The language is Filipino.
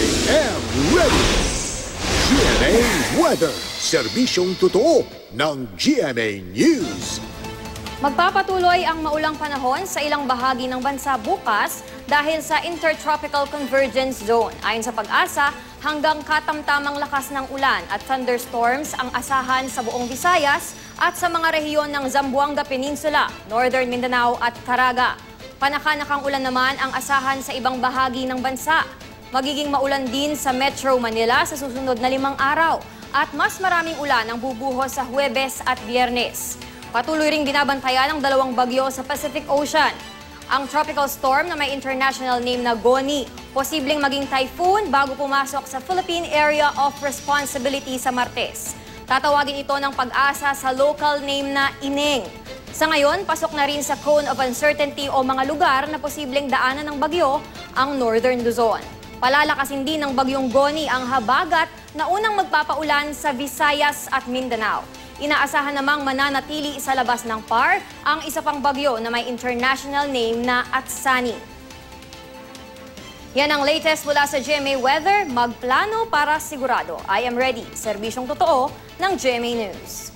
I am ready! GMA Weather, serbisyong totoo ng GMA News. Magpapatuloy ang maulang panahon sa ilang bahagi ng bansa bukas dahil sa Intertropical Convergence Zone. Ayon sa Pag-asa, hanggang katamtamang lakas ng ulan at thunderstorms ang asahan sa buong Visayas at sa mga rehiyon ng Zamboanga Peninsula, Northern Mindanao at Caraga. Panakanakang ulan naman ang asahan sa ibang bahagi ng bansa. Magiging maulan din sa Metro Manila sa susunod na 5 araw at mas maraming ulan ang bubuhos sa Huwebes at Biyernes. Patuloy ring binabantayan ang 2 bagyo sa Pacific Ocean. Ang tropical storm na may international name na Goni, posibleng maging typhoon bago pumasok sa Philippine Area of Responsibility sa Martes. Tatawagin ito ng Pag-asa sa local name na Ineng. Sa ngayon, pasok na rin sa cone of uncertainty o mga lugar na posibleng daanan ng bagyo ang Northern Luzon. Palalakasin din ng bagyong Goni ang habagat na unang magpapaulan sa Visayas at Mindanao. Inaasahan namang mananatili sa labas ng PAR ang isa pang bagyo na may international name na Atsani. Yan ang latest mula sa GMA Weather. Magplano para sigurado. I am ready. Serbisyong totoo ng GMA News.